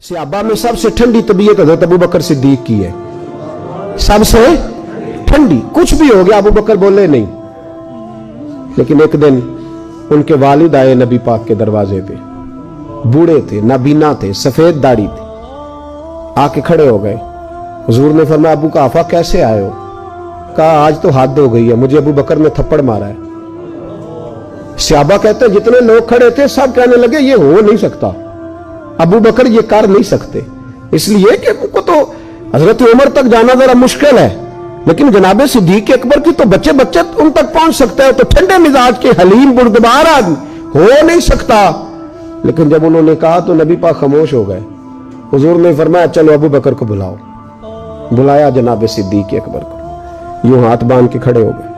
सहाबा में सबसे ठंडी तबीयत हज़रत अबू बकर सिद्दीक की है, सबसे ठंडी। कुछ भी हो गया अबू बकर बोले नहीं। लेकिन एक दिन उनके वालिद आए नबी पाक के दरवाजे पे, बूढ़े थे, नाबीना थे, सफेद दाढ़ी थी, आके खड़े हो गए। हुजूर ने फरमाया अबू काफा कैसे आए हो? कहा आज तो हद हो गई है, मुझे अबू बकर ने थप्पड़ मारा है। सहाबा कहते हैं जितने लोग खड़े थे सब कहने लगे ये हो नहीं सकता, अबू बकर ये कर नहीं सकते, इसलिए कि उनको तो हजरत उमर तक जाना जरा मुश्किल है, लेकिन जनाब सिद्दीक अकबर की तो बच्चे बच्चे उन तक पहुंच सकते हैं, तो ठंडे मिजाज के हलीम बुर्दबार आदमी हो नहीं सकता। लेकिन जब उन्होंने कहा तो नबी पाक खामोश हो गए। हुजूर ने फरमाया चलो अबू बकर को बुलाओ। बुलाया जनाब सिद्दीक अकबर को, यूं हाथ बांध के खड़े हो गए।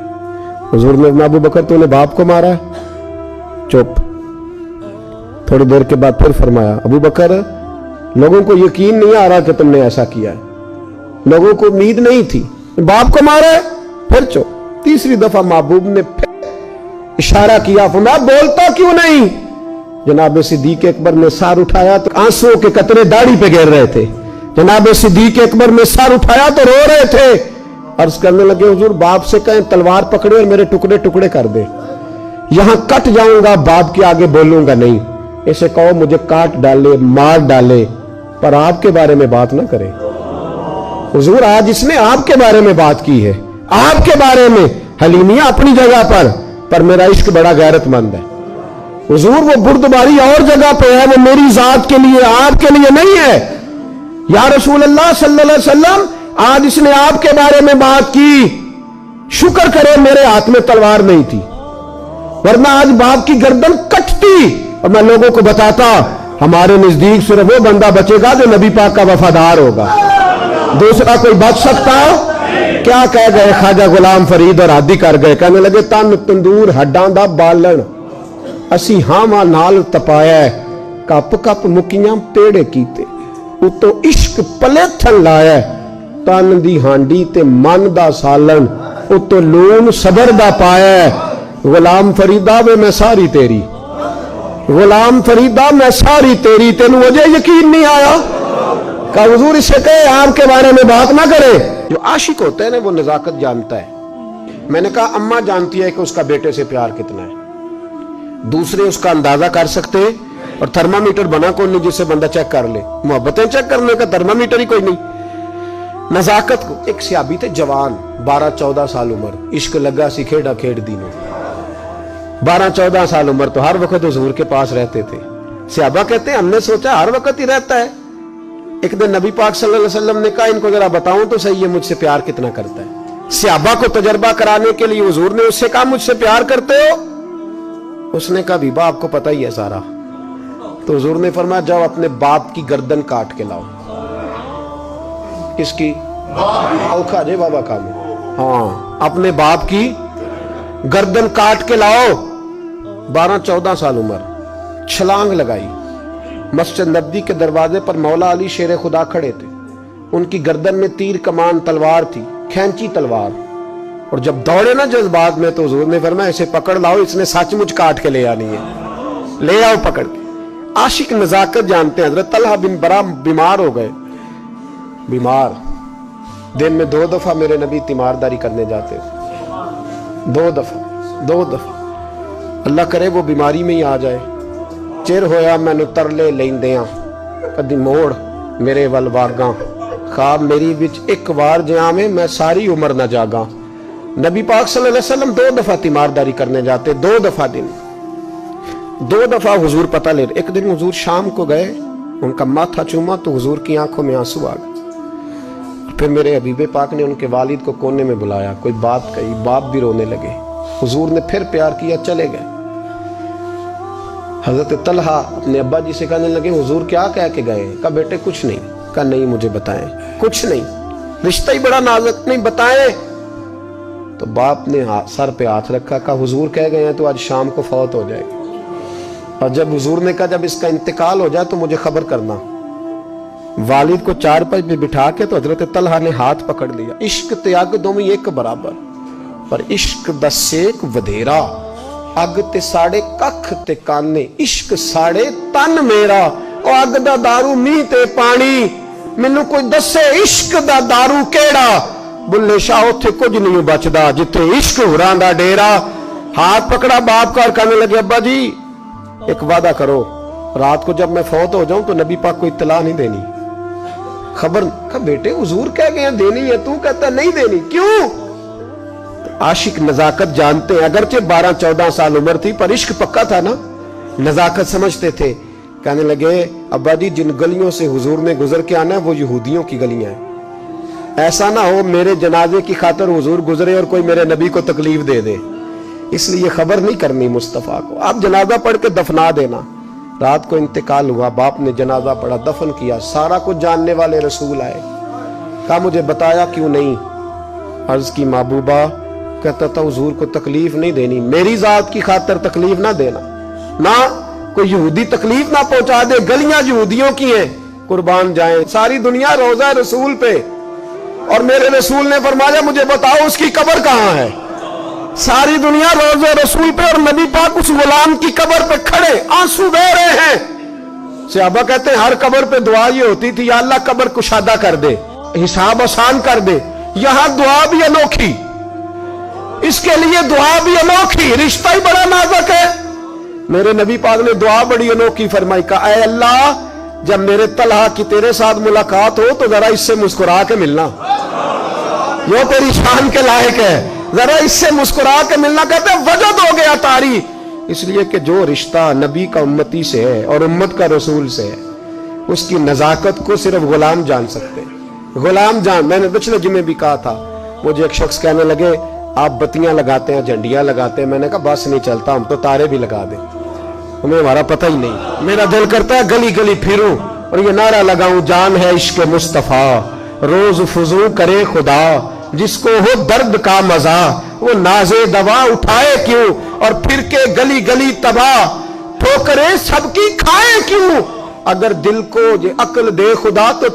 हुजूर ने फरमाया अबू बकर तूने बाप को मारा है? चुप। थोड़ी देर के बाद फिर फरमाया अबू बकर लोगों को यकीन नहीं आ रहा कि तुमने ऐसा किया है, लोगों को उम्मीद नहीं थी, बाप को मारा है? फिर चुप। तीसरी दफा महबूब ने फिर इशारा किया, फरमाया बोलता क्यों नहीं? जनाब सिद्दीक अकबर ने सर उठाया तो आंसुओं के कतरे दाढ़ी पे गिर रहे थे। जनाब सिद्दीक अकबर ने सर उठाया तो रो रहे थे। अर्ज करने लगे हुजूर बाप से कहें तलवार पकड़े और मेरे टुकड़े टुकड़े कर दे, यहां कट जाऊंगा, बाप के आगे बोलूंगा नहीं। इसे कहो मुझे काट डाले, मार डाले, पर आपके बारे में बात ना करे। हुजूर आज इसने आपके बारे में बात की है, आपके बारे में। हलीमिया अपनी जगह पर मेरा इश्क बड़ा गैरतमंद है। हुजूर वो बुर्दबारी और जगह पे है, वो मेरी जात के लिए, आपके लिए नहीं है। या रसूल अल्लाह सल्लल्लाहु अलैहि वसल्लम आज इसने आपके बारे में बात की, शुक्र करे मेरे हाथ में तलवार नहीं थी, वरना आज बाप की गर्दन कटती। और मैं लोगों को बताता हमारे नजदीक सिर्फ वो बंदा बचेगा जो नबी पाक का वफादार होगा, दूसरा कोई बच सकता? क्या कह गए ख्वाजा गुलाम फरीद और आदि कर गए, कहने लगे तन तंदूर हड्डां दा बालन असी हावां नाल तपाया, कप कप मुकियां पेड़े कीते, उतो इश्क पलेथन लाया, तन दी हांडी ते मन दा सालन, उतो लून सबर दा पाया। गुलाम फरीदा वे मैं सारी तेरी, गुलाम फरीदा मैं सारी तेरी, तेन मुझे यकीन नहीं आया। का हुजूर इससे कहे आपके बारे में बात ना करे। जो आशिक होता है ना वो नजाकत जानता है। मैंने कहा अम्मा जानती है कि उसका बेटे से प्यार कितना है, दूसरे उसका अंदाजा कर सकते, और थर्मामीटर बना कोई नहीं जिससे बंदा चेक कर ले। मोहब्बतें चेक करने का थर्मामीटर ही कोई नहीं। नजाकत को एक सहाबी थे जवान, 12-14 साल उम्र, इश्क लगा सी खेड़ा खेड़ दीनों। 12-14 साल उम्र तो हर वक्त हुजूर के पास रहते थे। सहाबा कहते हैं हमने सोचा हर वक्त ही रहता है। एक दिन नबी पाक सल्लल्लाहु अलैहि वसल्लम ने कहा इनको जरा बताऊं तो सही है मुझसे प्यार कितना करता है। सहाबा को तजर्बा कराने के लिए हुजूर ने उससे कहा मुझसे प्यार करते हो? उसने कहा बीबा आपको पता ही है सारा। तो हुजूर ने फरमाया जाओ अपने बाप की गर्दन काट के लाओ। किसकी? औखा जे बाबा काम। हाँ, अपने बाप की गर्दन काट के लाओ। 12-14 साल उम्र, छलांग लगाई। मस्जिद नबवी के दरवाजे पर मौला अली शेर खुदा खड़े थे, उनकी गर्दन में तीर कमान तलवार थी, खैंची तलवार। और जब दौड़े ना जज्बात में तो हुजूर ने फरमाया इसे पकड़ लाओ, इसने सचमुच काट के ले आनी है, ले आओ पकड़ के। आशिक नजाकत जानते हैं। हजरत तलहा बिन बरा बीमार हो गए, बीमार। दिन में 2 दफा मेरे नबी तीमारदारी करने जाते थे, 2 दफा। अल्लाह करे वो बीमारी में ही आ जाए। चिर होया मैनू तरले लेंदियां, कदी मोड़ मेरे वल वागा, खाब मेरी विच एक बार जियावे मैं सारी उम्र ना जागा। नबी पाक सल्लल्लाहु अलैहि वसल्लम 2 दफा तीमारदारी करने जाते, 2 दफा दिन, 2 दफा हुजूर पता ले। एक दिन हुजूर शाम को गए, उनका माथा चूमा तो हुजूर की आंखों में आंसू आ गए। फिर मेरे हबीबे पाक ने उनके वालिद को कोने में बुलाया, कोई बात कही, बाप भी रोने लगे। हुजूर ने फिर प्यार किया, चले गए। हजरत तलहा अपने अब्बा जी से कहने लगे हुजूर क्या कह के गए? कहा बेटे कुछ नहीं। कहा नहीं मुझे बताएं। कुछ नहीं, रिश्ता ही बड़ा नाजुक, नहीं बताएं। तो बाप ने सर पे हाथ रखा, कहा हुजूर कह गए हैं तो आज शाम को फौत हो जाएगी। और जब हुजूर ने कहा जब इसका इंतकाल हो जाए तो मुझे खबर करना। वालिद को चारपाई पे बिठा के तो हजरत तलहा ने हाथ पकड़ लिया। इश्क त्याग दोवें एक बराबर, पर इश्क दा सेक वधेरा, अग ते साड़े कख ते काने, इश्क साड़े तन मेरा, ਉਹ ਅੱਗ ਦਾ दारू ਮੀਂਹ ਤੇ ਪਾਣੀ, ਮੈਨੂੰ ਕੋਈ ਦੱਸੇ ਇਸ਼ਕ ਦਾ दारू ਕਿਹੜਾ। ਬੁੱਲੇ ਸ਼ਾਹ ਉੱਥੇ ਕੁਝ ਨਹੀਂ ਬਚਦਾ ਜਿੱਥੇ इश्क हुरां दा डेरा। हाथ पकड़ा बाप का और कहने लगे अब्बा जी एक वादा करो, रात को जब मैं फौत हो जाऊं तो नबी पाक को इत्तला नहीं देनी, खबर। कहा बेटे हुजूर कह गए देनी है, तू कहता नहीं देनी, क्यों? तो आशिक नजाकत जानते हैं, अगरचे 12-14 साल उम्र थी पर इश्क पक्का था ना, नजाकत समझते थे। कहने लगे अब्बा जी जिन गलियों से हुजूर ने गुजर के आना है वो यहूदियों की गलियां हैं, ऐसा ना हो मेरे जनाजे की खातर हुजूर गुजरे और कोई मेरे नबी को तकलीफ दे दे, इसलिए खबर नहीं करनी मुस्तफ़ा को, आप जनाजा पढ़ के दफना देना। रात को इंतकाल हुआ, बाप ने जनाजा पढ़ा, दफन किया, सारा कुछ जानने वाले रसूल आए। कहा मुझे बताया क्यों नहीं? अर्ज की महबूबा, कहता था हुजूर को तकलीफ नहीं देनी, मेरी जात की खातर तकलीफ ना देना, ना कोई यहूदी तकलीफ ना पहुंचा दे, गलियां यहूदियों की हैं, कुर्बान जाए सारी दुनिया रोजा रसूल पे। और मेरे रसूल ने फरमाया मुझे बताओ उसकी कब्र कहां है? सारी दुनिया रोज़े रसूल पे और नबी पाक उस गुलाम की कब्र पे खड़े आंसू बह रहे हैं। सहाबा कहते हैं हर कब्र पे दुआ ये होती थी, या अल्लाह कब्र कुशादा कर दे, हिसाब आसान कर दे। यहां दुआ भी अनोखी, इसके लिए दुआ भी अनोखी, रिश्ता ही बड़ा नाजुक है। मेरे नबी पाक ने दुआ बड़ी अनोखी फरमाई, का ऐ अल्लाह जब मेरे तलहा की तेरे साथ मुलाकात हो तो जरा इससे मुस्कुरा के मिलना, यो तेरी शान के लायक है, जरा इससे मुस्कुरा के मिलना। कहते वजद हो गया तारी, इसलिए कि जो रिश्ता नबी का उम्मती से है और उम्मत का रसूल से है उसकी नजाकत को सिर्फ गुलाम जान सकते हैं। गुलाम जान, मैंने पिछले जुमे भी कहा था, मुझे एक शख्स कहने लगे आप बत्तियां लगाते हैं, झंडियां लगाते हैं, मैंने कहा बस नहीं चलता, हम तो तारे भी लगा दें, हमें हमारा पता ही नहीं। मेरा दिल करता है गली गली फिरूं और ये नारा लगाऊं, जान है इश्क मुस्तफा रोज फुजू करे खुदा, जिसको हो दर्द का मजा वो नाजे दवा उठाए क्यों, और फिर के गली गली तबाह ठोकरे सबकी खाए क्यों। अगर दिल को ये अक्ल दे खुदा तो